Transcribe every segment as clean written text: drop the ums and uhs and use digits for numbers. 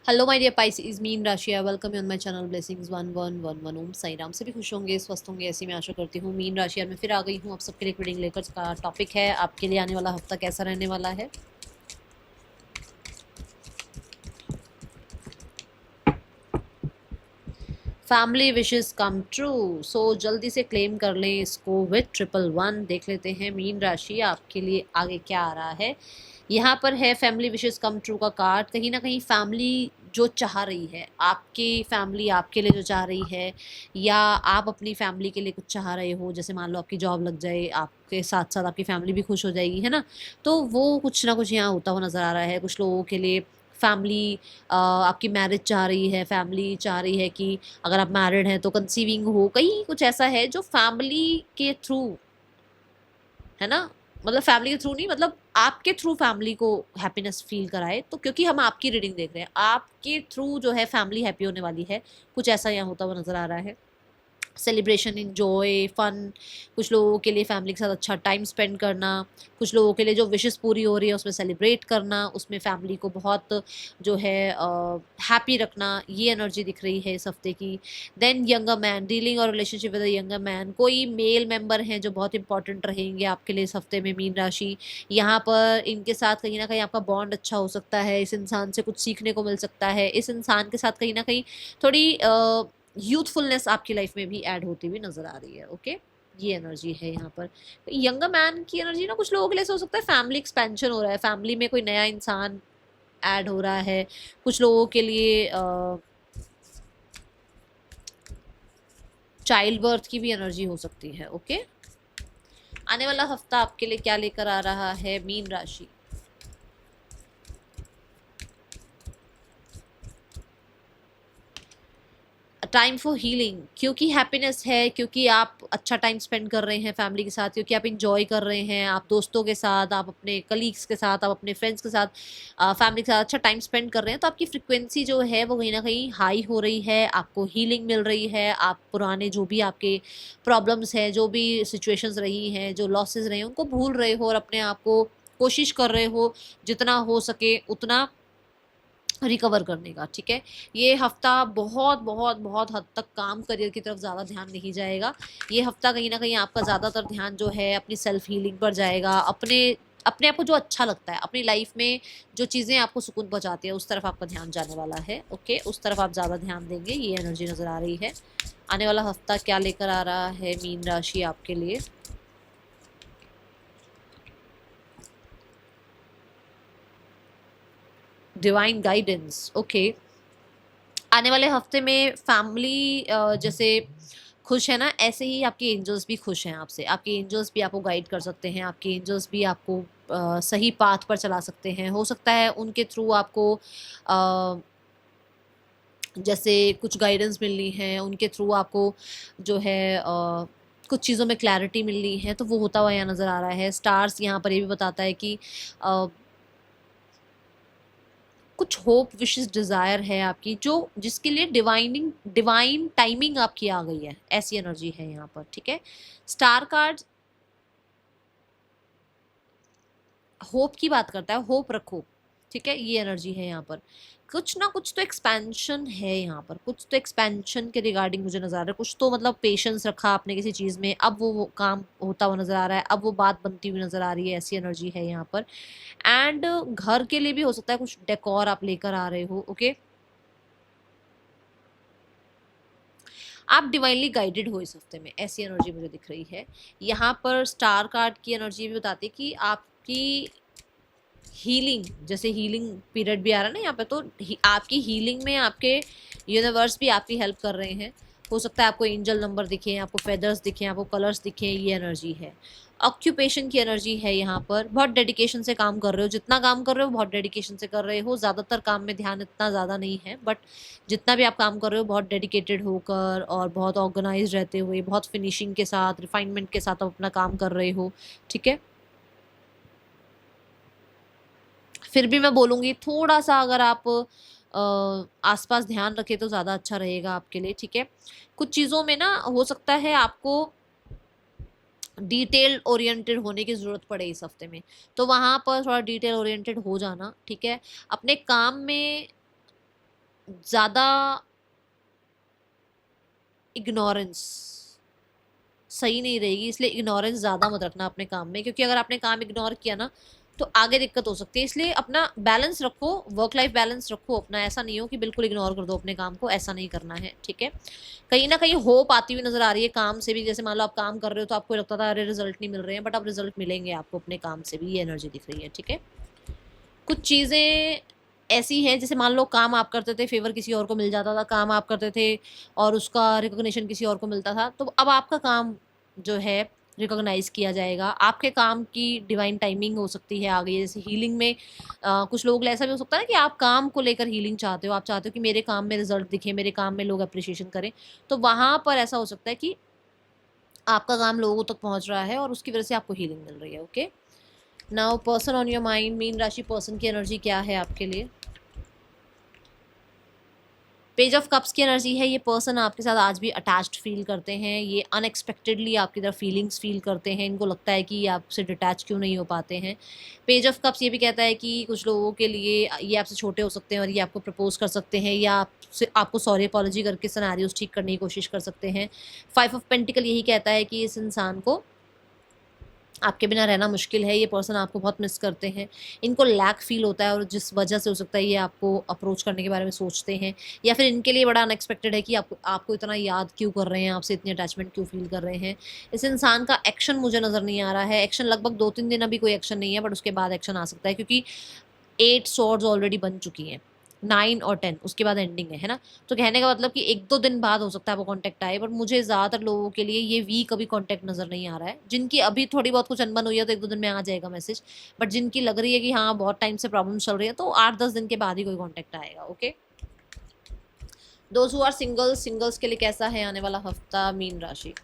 Hello my dear Pisces, मीन राशि, I welcome you on my channel blessings 1111 Om Sai Ram. सभी खुश होंगे, स्वस्थ होंगे, ऐसी मैं आशा करती हूँ। मीन राशि और मैं फिर आ गई हूँ आप सबके लिए रीडिंग लेकर। का टॉपिक है आपके लिए आने वाला हफ्ता कैसा रहने वाला है। फैमिली विशेस कम ट्रू, सो जल्दी से क्लेम कर लें इसको विथ 111। देख लेते हैं मीन राशि आपके लिए आगे क्या आ रहा है। यहाँ पर है फैमिली विशेस कम ट्रू का कार्ड। कहीं ना कहीं फैमिली जो चाह रही है, आपकी फैमिली आपके लिए जो चाह रही है, या आप अपनी फैमिली के लिए कुछ चाह रहे हो, जैसे मान लो आपकी जॉब लग जाए, आपके साथ साथ आपकी फैमिली भी खुश हो जाएगी, है ना। तो वो कुछ ना कुछ यहाँ होता हुआ नज़र आ रहा है कुछ लोगों के लिए। फैमिली आपकी मैरिज चाह रही है, फैमिली चाह रही है कि अगर आप मैरिड हैं तो कंसीविंग हो, कहीं कुछ ऐसा है जो फैमिली के थ्रू, है ना। मतलब फैमिली के थ्रू नहीं, मतलब आपके थ्रू फैमिली को हैप्पीनेस फील कराए। तो क्योंकि हम आपकी रीडिंग देख रहे हैं, आपके थ्रू जो है फैमिली हैप्पी होने वाली है, कुछ ऐसा यहाँ होता हुआ नजर आ रहा है। सेलिब्रेशन, इंजॉय, फन, कुछ लोगों के लिए फैमिली के साथ अच्छा टाइम स्पेंड करना, कुछ लोगों के लिए जो विशेस पूरी हो रही है उसमें सेलिब्रेट करना, उसमें फैमिली को बहुत जो है हैप्पी रखना, ये एनर्जी दिख रही है इस हफ्ते की। देन यंगर मैन, डीलिंग और रिलेशनशिप विद यंगर मैन, कोई मेल मेंबर हैं जो बहुत इंपॉर्टेंट रहेंगे आपके लिए इस हफ्ते में मीन राशि। यहाँ पर इनके साथ कहीं ना कहीं आपका बॉन्ड अच्छा हो सकता है, इस इंसान से कुछ सीखने को मिल सकता है, इस इंसान के साथ कहीं ना कहीं थोड़ी यूथफुलनेस आपकी लाइफ में भी ऐड होती हुई नजर आ रही है। ओके, ये एनर्जी है यहाँ पर। यंगर मैन की एनर्जी ना कुछ लोगों के लिए ऐसा हो सकता है फैमिली एक्सपेंशन हो रहा है, फैमिली में कोई नया इंसान ऐड हो रहा है। कुछ लोगों के लिए चाइल्ड बर्थ की भी एनर्जी हो सकती है। ओके, आने वाला हफ्ता आपके लिए क्या लेकर आ रहा है मीन राशि। टाइम फॉर हीलिंग, क्योंकि हैप्पीनेस है, क्योंकि आप अच्छा टाइम स्पेंड कर रहे हैं फैमिली के साथ, क्योंकि आप इंजॉय कर रहे हैं, आप दोस्तों के साथ, आप अपने कलीग्स के साथ, आप अपने फ्रेंड्स के साथ, फैमिली के साथ अच्छा टाइम स्पेंड कर रहे हैं, तो आपकी फ्रिक्वेंसी जो है वो कहीं ना कहीं हाई हो रही है, आपको हीलिंग मिल रही है। आप पुराने जो भी आपके प्रॉब्लम्स हैं, जो भी सिचुएशंस रही हैं, जो लॉसेस रहे हैं, उनको भूल रहे हो और अपने आप को कोशिश कर रहे हो जितना हो सके उतना रिकवर करने का। ठीक है, ये हफ्ता बहुत बहुत बहुत हद तक काम करियर की तरफ ज़्यादा ध्यान नहीं जाएगा। ये हफ्ता कहीं ना कहीं आपका ज़्यादातर ध्यान जो है अपनी सेल्फ हीलिंग पर जाएगा, अपने अपने आप को जो अच्छा लगता है अपनी लाइफ में, जो चीज़ें आपको सुकून पहुंचाती है, उस तरफ आपका ध्यान जाने वाला है। ओके, उस तरफ आप ज़्यादा ध्यान देंगे, ये एनर्जी नज़र आ रही है। आने वाला हफ्ता क्या लेकर आ रहा है मीन राशि आपके लिए। Divine guidance. ओके, आने वाले हफ्ते में फैमिली जैसे खुश है ना, ऐसे ही आपके एंजल्स भी खुश हैं आपसे। आपके एंजल्स भी आपको गाइड कर सकते हैं, आपके एंजल्स भी आपको सही पाथ पर चला सकते हैं। हो सकता है उनके थ्रू आपको अ, जैसे कुछ गाइडेंस मिलनी है, उनके थ्रू आपको जो है कुछ चीज़ों में क्लैरिटी मिलनी है, तो वो होता हुआ यहाँ नज़र आ रहा है। स्टार्स यहाँ पर ये भी बताता है कि अ, कुछ होप, विशेस, डिजायर है आपकी, जो जिसके लिए डिवाइन टाइमिंग आपकी आ गई है, ऐसी एनर्जी है यहाँ पर। ठीक है, स्टार कार्ड होप की बात करता है, होप रखो। ठीक है, ये एनर्जी है यहाँ पर। कुछ ना कुछ तो एक्सपेंशन है यहाँ पर, कुछ तो एक्सपेंशन के रिगार्डिंग मुझे नजर आ रहा है। कुछ तो मतलब पेशेंस रखा आपने किसी चीज में, अब वो काम होता हुआ नजर आ रहा है, अब वो बात बनती हुई नजर आ रही है, ऐसी एनर्जी है यहाँ पर। एंड घर के लिए भी हो सकता है कुछ डेकोर आप लेकर आ रहे हो। ओके, आप डिवाइनली गाइडेड हो इस हफ्ते में, ऐसी एनर्जी मुझे दिख रही है। यहाँ पर स्टार कार्ड की एनर्जी भी बताती है कि आपकी हीलिंग, जैसे हीलिंग पीरियड भी आ रहा है ना यहाँ पे, तो आपकी हीलिंग में आपके यूनिवर्स भी आपकी हेल्प कर रहे हैं। हो सकता है आपको एंजल नंबर दिखे, आपको फेदर्स दिखे, आपको कलर्स दिखे, ये एनर्जी है। ऑक्यूपेशन की एनर्जी है यहाँ पर। बहुत डेडिकेशन से काम कर रहे हो, जितना काम कर रहे हो बहुत डेडिकेशन से कर रहे हो। ज़्यादातर काम में ध्यान इतना ज़्यादा नहीं है, बट जितना भी आप काम कर रहे हो बहुत डेडिकेटेड होकर और बहुत ऑर्गेनाइज रहते हुए, बहुत फिनिशिंग के साथ, रिफाइनमेंट के साथ आप अपना काम कर रहे हो। ठीक है, फिर भी मैं बोलूँगी थोड़ा सा अगर आप आसपास ध्यान रखें तो ज़्यादा अच्छा रहेगा आपके लिए। ठीक है, कुछ चीज़ों में ना हो सकता है आपको डिटेल ओरिएंटेड होने की ज़रूरत पड़े इस हफ्ते में, तो वहाँ पर थोड़ा डिटेल ओरिएंटेड हो जाना। ठीक है, अपने काम में ज़्यादा इग्नोरेंस सही नहीं रहेगी, इसलिए इग्नोरेंस ज़्यादा मत रखना अपने काम में, क्योंकि अगर आपने काम इग्नोर किया ना तो आगे दिक्कत हो सकती है। इसलिए अपना बैलेंस रखो, वर्क लाइफ बैलेंस रखो अपना, ऐसा नहीं हो कि बिल्कुल इग्नोर कर दो अपने काम को, ऐसा नहीं करना है, ठीक है। कहीं ना कहीं होप आती हुई नजर आ रही है काम से भी, जैसे मान लो आप काम कर रहे हो तो आपको लगता था अरे रिजल्ट नहीं मिल रहे हैं, बट अब रिजल्ट मिलेंगे आपको अपने काम से भी, ये एनर्जी दिख रही है, ठीक है। कुछ चीज़ें ऐसी हैं, जैसे मान लो काम आप करते थे, फेवर किसी और को मिल जाता था, काम आप करते थे और उसका रिकॉग्निशन किसी और को मिलता था, तो अब आपका काम जो है रिकॉग्नाइज किया जाएगा। आपके काम की डिवाइन टाइमिंग हो सकती है आगे, जैसे हीलिंग में कुछ लोग ऐसा भी हो सकता है ना कि आप काम को लेकर हीलिंग चाहते हो, आप चाहते हो कि मेरे काम में रिजल्ट दिखे, मेरे काम में लोग अप्रिशिएशन करें, तो वहाँ पर ऐसा हो सकता है कि आपका काम लोगों तक पहुँच रहा है और उसकी वजह से आपको हीलिंग मिल रही है, okay. Now person on your mind, mean राशि पर्सन की एनर्जी क्या है आपके लिए। पेज ऑफ कप्स की एनर्जी है, ये पर्सन आपके साथ आज भी अटैच्ड फील करते हैं, ये अनएक्सपेक्टेडली आपकी तरफ फीलिंग्स फील करते हैं, इनको लगता है कि ये आपसे डिटैच क्यों नहीं हो पाते हैं। पेज ऑफ कप्स ये भी कहता है कि कुछ लोगों के लिए ये आपसे छोटे हो सकते हैं और ये आपको प्रपोज कर सकते हैं, या आपसे आपको सॉरी अपॉलॉजी करके सिनेरियोस ठीक करने की कोशिश कर सकते हैं। 5 ऑफ पेंटिकल यही कहता है कि इस इंसान को आपके बिना रहना मुश्किल है, ये पर्सन आपको बहुत मिस करते हैं, इनको लैक फील होता है और जिस वजह से हो सकता है ये आपको अप्रोच करने के बारे में सोचते हैं, या फिर इनके लिए बड़ा अनएक्सपेक्टेड है कि आपको इतना याद क्यों कर रहे हैं, आपसे इतनी अटैचमेंट क्यों फील कर रहे हैं। इस इंसान का एक्शन मुझे नज़र नहीं आ रहा है, एक्शन लगभग 2-3 दिन अभी कोई एक्शन नहीं है, बट उसके बाद एक्शन आ सकता है, क्योंकि 8 swords ऑलरेडी बन चुकी हैं, 9 और 10 उसके बाद एंडिंग है ना। तो कहने का मतलब कि 1-2 दिन बाद हो सकता है आपको कांटेक्ट आए, बट मुझे ज़्यादातर लोगों के लिए ये वीक अभी कांटेक्ट नज़र नहीं आ रहा है। जिनकी अभी थोड़ी बहुत कुछ अनबन हुई है तो 1-2 दिन में आ जाएगा मैसेज, बट जिनकी लग रही है कि हाँ बहुत टाइम से प्रॉब्लम चल रही है तो 8-10 दिन के बाद ही कोई कॉन्टेक्ट आएगा, okay. Those who are singles, singles के लिए कैसा है आने वाला हफ्ता मीन राशि।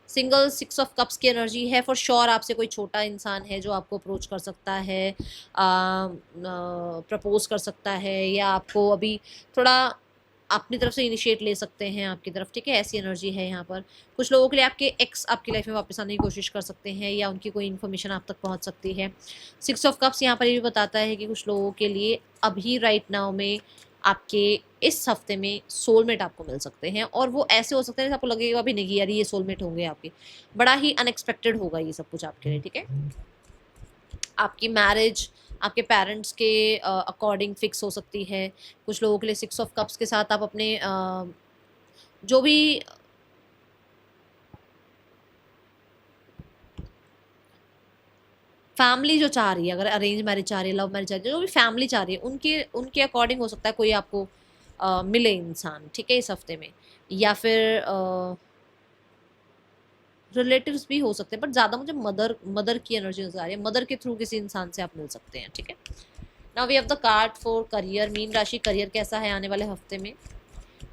सिंगल 6 ऑफ कप्स की एनर्जी है, फॉर श्योर आपसे कोई छोटा इंसान है जो आपको अप्रोच कर सकता है, प्रपोज कर सकता है, या आपको अभी थोड़ा अपनी तरफ से इनिशिएट ले सकते हैं आपकी तरफ, ठीक है, ऐसी एनर्जी है यहाँ पर। कुछ लोगों के लिए आपके एक्स आपकी लाइफ में वापस आने की कोशिश कर सकते हैं, या उनकी कोई इन्फॉर्मेशन आप तक पहुँच सकती है। 6 ऑफ कप्स यहाँ पर ये भी बताता है कि कुछ लोगों के लिए अभी राइट नाउ में आपके इस हफ्ते में सोलमेट आपको मिल सकते हैं, और वो ऐसे हो सकते हैं जैसे आपको लगेगा अभी नहीं यार ये सोलमेट होंगे आपके, बड़ा ही अनएक्सपेक्टेड होगा ये सब कुछ आपके लिए, ठीक है। आपकी मैरिज आपके पेरेंट्स के अकॉर्डिंग फिक्स हो सकती है। कुछ लोगों के लिए 6 ऑफ कप्स के साथ आप अपने जो भी फैमिली जो चाह रही है, अगर अरेंज मैरिज चाह रही है, लव मैरिज चाह रही है, जो भी फैमिली चाह रही है उनके उनके अकॉर्डिंग हो सकता है कोई आपको मिले इंसान, ठीक है, इस हफ्ते में। या फिर रिलेटिव्स भी हो सकते हैं, बट ज़्यादा मुझे मदर मदर की एनर्जी नजर आ रही है, मदर के थ्रू किसी इंसान से आप मिल सकते हैं, ठीक है। Now we have the card for career, Meen राशि करियर कैसा है आने वाले हफ्ते में।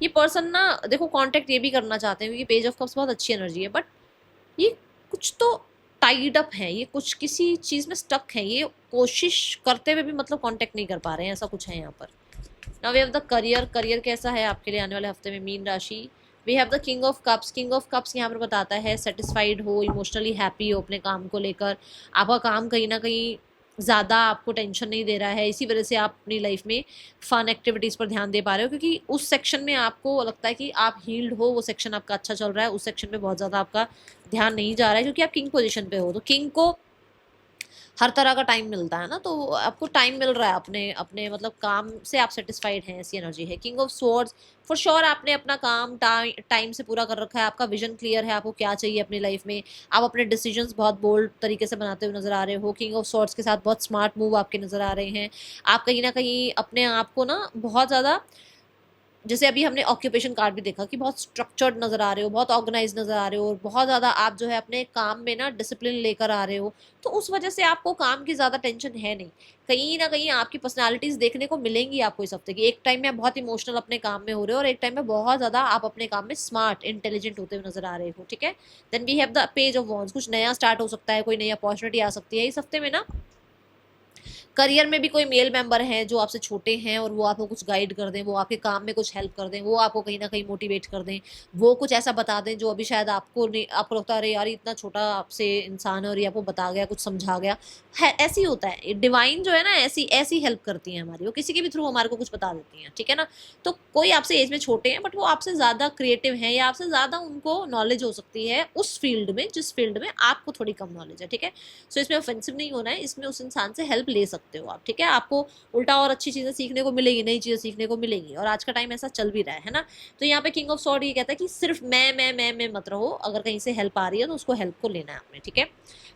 ये पर्सन ना देखो कांटेक्ट ये भी करना चाहते हैं, क्योंकि पेज ऑफ कप्स बहुत अच्छी एनर्जी है, बट ये कुछ तो टाइड अप है, ये कुछ किसी चीज़ में स्टक है, ये कोशिश करते हुए भी मतलब कांटेक्ट नहीं कर पा रहे हैं, ऐसा कुछ है यहाँ पर। Now we have the career, career कैसा है आपके लिए आने वाले हफ्ते में मीन राशि। We have the king of cups, king of cups यहाँ पर बताता है सेटिस्फाइड हो, इमोशनली हैप्पी हो अपने काम को लेकर, आपका काम कहीं ना कहीं ज़्यादा आपको टेंशन नहीं दे रहा है, इसी वजह से आप अपनी लाइफ में फन एक्टिविटीज़ पर ध्यान दे पा रहे हो, क्योंकि उस सेक्शन में आपको लगता है कि आप हील्ड हो, वो सेक्शन आपका अच्छा चल रहा है, उस सेक्शन में बहुत ज़्यादा आपका ध्यान नहीं जा रहा है, क्योंकि आप किंग पोजीशन पे हो, तो किंग को हर तरह का टाइम मिलता है ना, तो आपको टाइम मिल रहा है अपने अपने मतलब काम से, आप सेटिस्फाइड हैं, ऐसी एनर्जी है। King of swords, for sure आपने अपना काम टाइम से पूरा कर रखा है, आपका विजन क्लियर है, आपको क्या चाहिए अपनी लाइफ में, आप अपने डिसीजंस बहुत बोल्ड तरीके से बनाते हुए नजर आ रहे हो। किंग ऑफ स्वॉर्ड्स के साथ बहुत स्मार्ट मूव आपके नजर आ रहे हैं, आप कहीं ना कहीं अपने आप को ना बहुत ज़्यादा, जैसे अभी हमने ऑक्यूपेशन कार्ड भी देखा कि बहुत स्ट्रक्चर्ड नज़र आ रहे हो, बहुत ऑर्गेनाइज नज़र आ रहे हो, और बहुत ज़्यादा आप जो है अपने काम में ना डिसिप्लिन लेकर आ रहे हो, तो उस वजह से आपको काम की ज़्यादा टेंशन है नहीं। कहीं ना कहीं आपकी पर्सनालिटीज़ देखने को मिलेंगी आपको इस हफ्ते की, एक टाइम में आप बहुत इमोशनल अपने काम में हो रहे हो, और एक टाइम में बहुत ज़्यादा आप अपने काम में स्मार्ट इंटेलिजेंट होते हुए नजर आ रहे हो, ठीक है। Then we have the page of wands, कुछ नया स्टार्ट हो सकता है, कोई नई अपॉर्चुनिटी आ सकती है इस हफ्ते में ना। करियर में भी कोई मेल मेंबर हैं जो आपसे छोटे हैं और वो आपको कुछ गाइड कर दें, वो आपके काम में कुछ हेल्प कर दें, वो आपको कहीं ना कहीं मोटिवेट कर दें, वो कुछ ऐसा बता दें जो अभी शायद आपको नहीं, आपको लगता है अरे यार इतना छोटा आपसे इंसान है और ये आपको बता गया, कुछ समझा गया है। ऐसी होता है डिवाइन जो है ना, ऐसी ऐसी हेल्प करती है हमारी, वो किसी के भी थ्रू हमारे को कुछ बता देती हैं, ठीक है ना। तो कोई आपसे एज में छोटे हैं बट वो आपसे ज़्यादा क्रिएटिव हैं या आपसे ज़्यादा उनको नॉलेज हो सकती है उस फील्ड में जिस फील्ड में आपको थोड़ी कम नॉलेज है, ठीक है। सो इसमें ऑफेंसिव नहीं होना है, इसमें उस इंसान से हेल्प ले सकते हो आप, ठीक है। आपको उल्टा और अच्छी चीज़ें सीखने को मिलेगी, नई चीज़ें सीखने को मिलेंगी, और आज का टाइम ऐसा चल भी रहा है ना। तो यहाँ पे किंग ऑफ सॉर्ड ये कहता है कि सिर्फ मैं मत रहो, अगर कहीं से हेल्प आ रही है तो उसको हेल्प को लेना है आपने, ठीक है।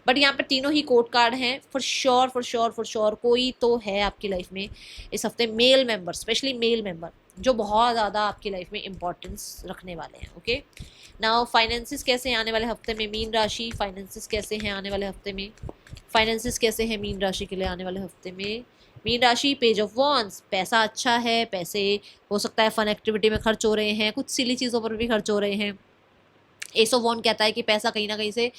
बट यहाँ पे तीनों ही कोर्ट कार्ड हैं, for sure for sure for sure कोई तो है आपकी लाइफ में इस हफ्ते male member, specially male member, जो बहुत ज़्यादा आपकी लाइफ में इंपॉर्टेंस रखने वाले हैं, ओके। नाउ फाइनेंसिस कैसे हैं आने वाले हफ्ते में मीन राशि, फाइनेंसिस कैसे हैं आने वाले हफ्ते में, फाइनेंसिस कैसे हैं मीन राशि के लिए आने वाले हफ्ते में। मीन राशि पेज ऑफ वॉन्ड्स, पैसा अच्छा है, पैसे हो सकता है फन एक्टिविटी में खर्च हो रहे हैं, कुछ सिली चीज़ों पर भी खर्च हो रहे हैं। एस ऑफ वॉन्ड कहता है कि पैसा कहीं ना कहीं से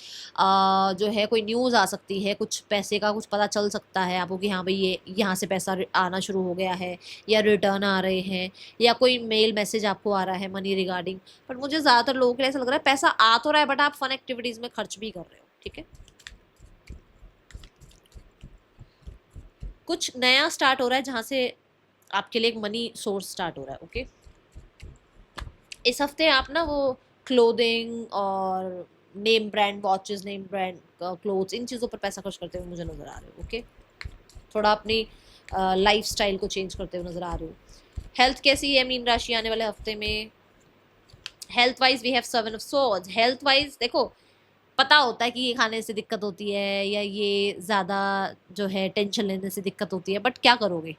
जो है कोई न्यूज़ आ सकती है, कुछ पैसे का कुछ पता चल सकता है आपको कि हाँ भाई ये यहाँ से पैसा आना शुरू हो गया है या रिटर्न आ रहे हैं या कोई मेल मैसेज आपको आ रहा है मनी रिगार्डिंग। बट मुझे ज़्यादातर लोगों के लिए ऐसा लग रहा है पैसा आ तो रहा है बट आप फन एक्टिविटीज़ में खर्च भी कर रहे हो, ठीक है। कुछ नया स्टार्ट हो रहा है जहाँ से आपके लिए एक मनी सोर्स स्टार्ट हो रहा है, ओके। इस हफ्ते आप ना वो क्लोथिंग और name brand watches, name brand clothes, इन चीज़ों पर पैसा खर्च करते हुए मुझे नज़र आ रहे हो, ओके। थोड़ा अपनी लाइफ स्टाइल को चेंज करते हुए नज़र आ रहे हो। हेल्थ कैसी है मीन राशि आने वाले हफ्ते में। Health wise we have 7 of swords. Health wise देखो, पता होता है कि ये खाने से दिक्कत होती है या ये ज़्यादा जो है टेंशन लेने से दिक्कत होती है, बट क्या करोगे,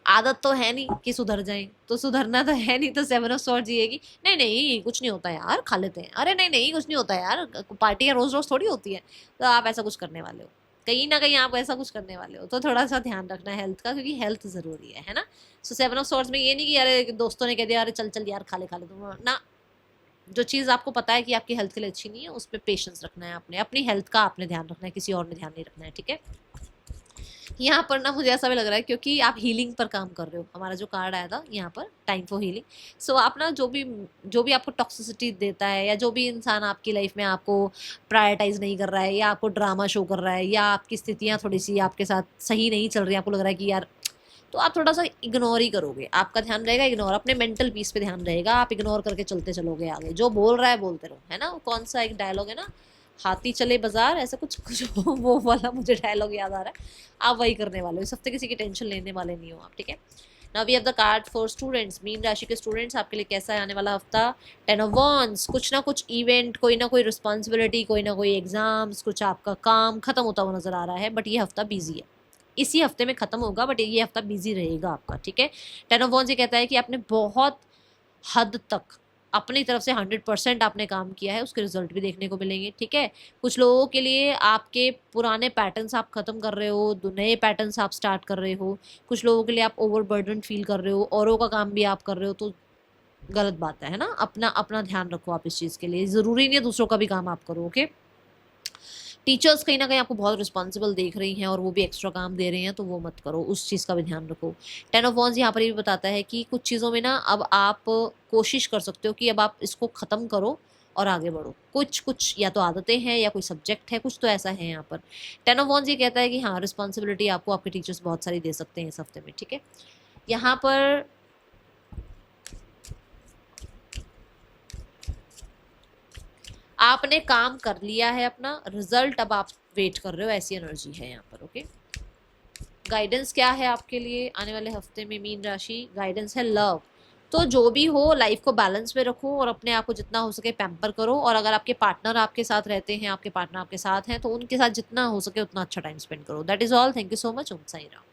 आदत तो है नहीं कि सुधर जाए, तो सुधरना तो है नहीं, तो 7 ऑफ सॉर्ड्स ये है कि नहीं नहीं कुछ नहीं होता यार, खा लेते हैं, अरे नहीं नहीं कुछ नहीं होता यार, पार्टियाँ रोज रोज थोड़ी होती है। तो आप ऐसा कुछ करने वाले हो, कहीं ना कहीं आप ऐसा कुछ करने वाले हो, तो थोड़ा सा ध्यान रखना है हेल्थ का, क्योंकि हेल्थ ज़रूरी है ना। सो 7 ऑफ सॉर्ड्स में ये नहीं कि अरे दोस्तों ने कह दिया अरे चल चल यार खा ले तुम ना, जो चीज़ आपको पता है कि आपकी हेल्थ के लिए अच्छी नहीं है उस पर पेशेंस रखना है आपने, अपनी हेल्थ का आपने ध्यान रखना है, किसी और ने ध्यान नहीं रखना है, ठीक है। यहाँ पर ना मुझे ऐसा भी लग रहा है क्योंकि आप हीलिंग पर काम कर रहे हो, हमारा जो कार्ड आया था यहाँ पर टाइम फॉर हीलिंग। सो आप ना जो भी आपको टॉक्सिसिटी देता है या जो भी इंसान आपकी लाइफ में आपको प्रायोरिटाइज नहीं कर रहा है या आपको ड्रामा शो कर रहा है या आपकी स्थितियाँ थोड़ी सी आपके साथ सही नहीं चल रही, आपको लग रहा है कि यार, तो आप थोड़ा सा इग्नोर ही करोगे, आपका ध्यान रहेगा इग्नोर, अपने मेंटल पीस पे ध्यान रहेगा, आप इग्नोर करके चलते चलोगे आगे, जो बोल रहा है बोलते रहो, है ना। कौन सा एक डायलॉग है ना, हाथी चले बाजार, ऐसा कुछ कुछ वो वाला मुझे डायलॉग याद आ रहा है। आप वही करने वाले हो, इस हफ्ते किसी की टेंशन लेने वाले नहीं हो आप, ठीक है। Now we have the card for students. Meen राशि के स्टूडेंट्स आपके लिए कैसा है आने वाला हफ्ता। 10 ऑफ वॉन्ड्स, कुछ ना कुछ इवेंट, कोई ना कोई रिस्पॉन्सिबिलिटी, कोई ना कोई एग्जाम्स, कुछ आपका काम खत्म होता हुआ नजर आ रहा है, बट ये हफ्ता बिजी है, इसी हफ्ते में खत्म होगा बट ये हफ्ता बिजी रहेगा आपका, ठीक है। 10 ऑफ वॉन्ड्स ये कहता है कि आपने बहुत हद तक अपनी तरफ से 100% आपने काम किया है, उसके रिजल्ट भी देखने को मिलेंगे, ठीक है। कुछ लोगों के लिए आपके पुराने पैटर्न्स आप खत्म कर रहे हो, नए पैटर्न्स आप स्टार्ट कर रहे हो। कुछ लोगों के लिए आप ओवरबर्डन फील कर रहे हो, औरों का काम भी आप कर रहे हो, तो गलत बात है ना। अपना अपना ध्यान रखो आप इस चीज़ के लिए, ज़रूरी नहीं है दूसरों का भी काम आप करो, ओके। टीचर्स कहीं ना कहीं आपको बहुत रिस्पॉन्सिबल देख रही हैं और वो भी एक्स्ट्रा काम दे रही हैं, तो वो मत करो, उस चीज़ का भी ध्यान रखो। 10 ऑफ वॉन्ड्स यहाँ पर ये भी बताता है कि कुछ चीज़ों में ना अब आप कोशिश कर सकते हो कि अब आप इसको ख़त्म करो और आगे बढ़ो। कुछ कुछ या तो आदतें हैं या कोई सब्जेक्ट है, कुछ तो ऐसा है यहाँ पर। 10 ऑफ वॉन्ड्स ये कहता है कि हाँ, रिस्पॉन्सिबिलिटी आपको आपके टीचर्स बहुत सारी दे सकते हैं इस हफ्ते में, ठीक है। यहाँ पर आपने काम कर लिया है अपना, रिजल्ट अब आप वेट कर रहे हो, ऐसी एनर्जी है यहाँ पर, ओके। गाइडेंस क्या है आपके लिए आने वाले हफ्ते में मीन राशि। गाइडेंस है लव। तो जो भी हो लाइफ को बैलेंस में रखो और अपने आप को जितना हो सके पैम्पर करो, और अगर आपके पार्टनर आपके साथ रहते हैं, आपके पार्टनर आपके साथ हैं, तो उनके साथ जितना हो सके उतना अच्छा टाइम स्पेंड करो। That is all. Thank you so much. Om Sai Ram.